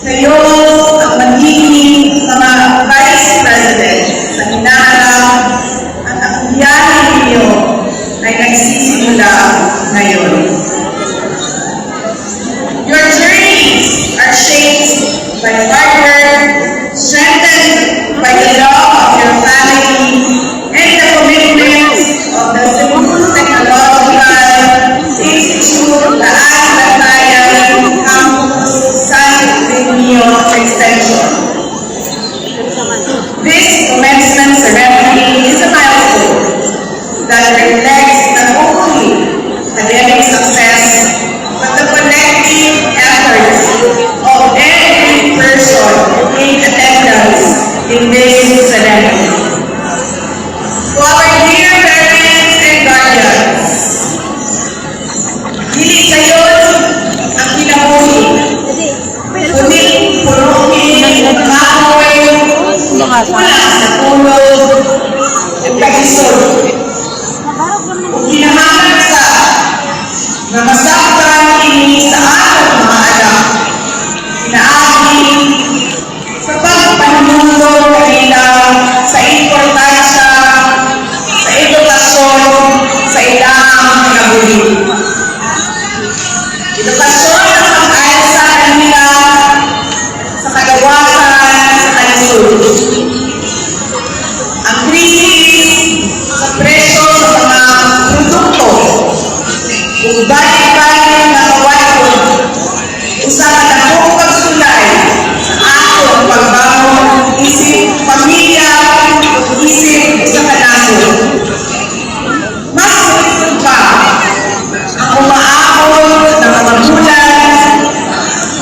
Kayo ang magiging mga Vice President sa hinaharap at ang biyahe ninyo ay nagsisimula ngayon. Your journeys are shaped by hard work, strengthened by the love of your family, and the commitment of the Cebu Technological Institute, the Agbayan Campus, San Benito Extension. This commencement ceremony is a milestone that reflects not only academic success, but the collective efforts of every person in attendance in this ceremony. To our dear parents and guardians, dili kayon ang kinabuhi, kuning punuhin, mahoy, wala sa tulog, at kagisod. Kung kinahangad sa na masaktan ini sa atong mga anak, inaagi sa pagpanunod kanila sa importansya, sa edukasyon, sa ilang kinabuhi. Edukasyon ang pag-ayon sa kanila sa kagawasan, sa kalisod. Ang krisis sa presyo sa mga produkto, kung balik-balik na kawayon, usapan na kong pagsulay sa atong pagbangon, isip pamilya, isip sa kanaso. Mas gusto pa ang umaabot ng mga bulan,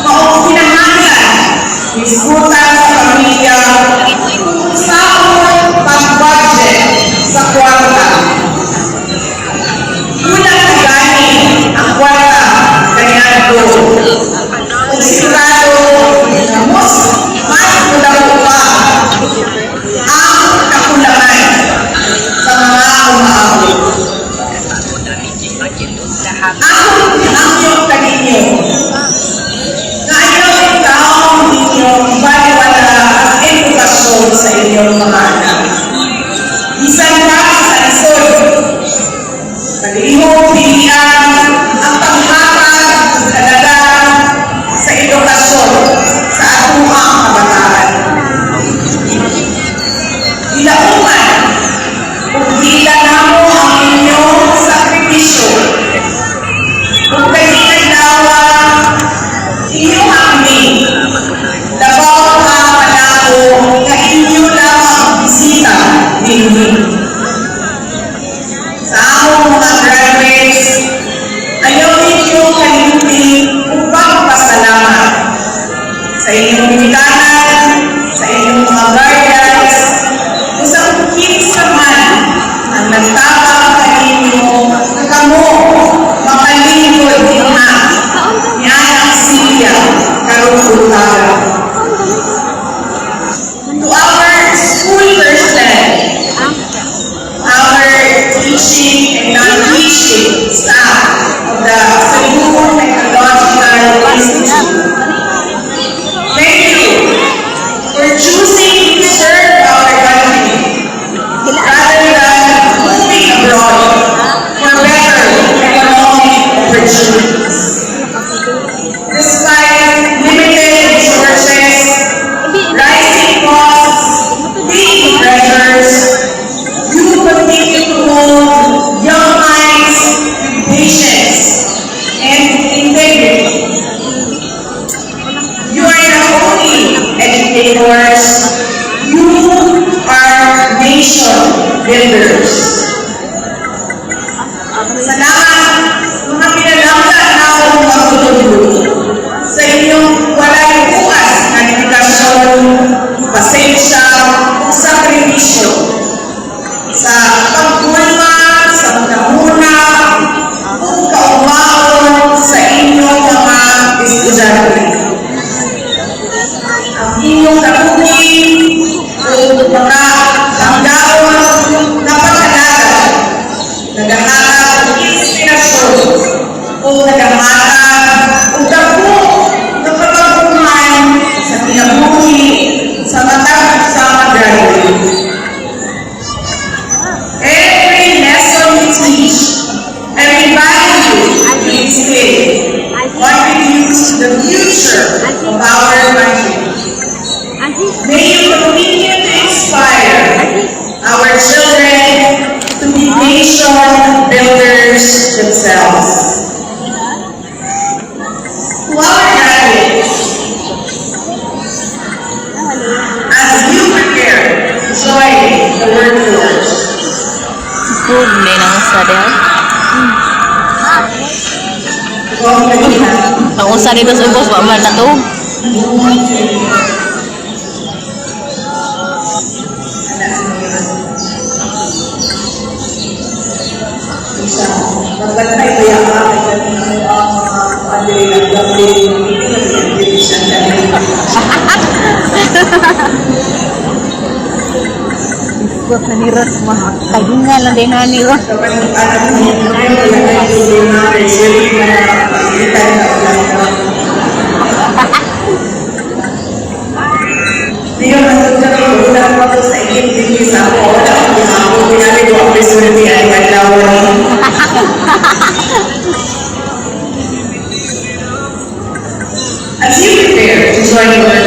maong pinangalan, iskutan sa pamilya, sa pag-budget sa kwarta. Unang gani ang kwarta ganyan ko. Kung sigurado na mas mula pa ang kakulangan sa mga umaabot. Ang iyong kaninyo na ayaw ikaw ninyo baliwala ang edukasyon sa inyong mga anak. Isang pa sa isod, pag-ihong pilihan ang panghatag ng halaga sa edukasyon sa atong kabataan. Ilauman kung bilang mo ang inyong sakripisyo, kung kahilan dawa inyong hangin, labaw ang panako na inyo lang ang bisita ninyo. Sa among mga graduates, ayaw ninyo kalimutin upang pasalamat sa inyong militanan, sa inyong mga guardians, kung sa kukis naman ang nagtabang kaninyo na kamo makalingkod din na yan ang silya karong utaga. To our school personnel, our teaching and non-teaching staff of the Cebu Technological Institute, thank you for choosing to serve our country rather than moving abroad for better economic opportunities. Despite limited resources, rising costs, big pressures, you continue to hold young minds with patience and integrity. You are not only educators, you are nation builders. Salamat mga pinalanggan na akong magtutulog sa inyong walay bukas na edukasyon, pasensya, o sakripisyo sa pagkulma, sa pagkamuna, o kaumaon sa inyong mga estudyante. Ang inyong kabuhi May you continue to inspire our children to be nation builders themselves. To our graduates, as you prepare to join the workforce, Good, hindi na sa dia. Ang usa dito sa ubos, wa man na to. magbantay ko yung Isot na ni Ros, kahinga lang din na ni Ros. Hindi ka masagsabi ko, ulang ako sa ikip-ikip sa ako. Wala akong ginagawa. Pinali ko ang opportunity ay maglawan. As you prepare to join the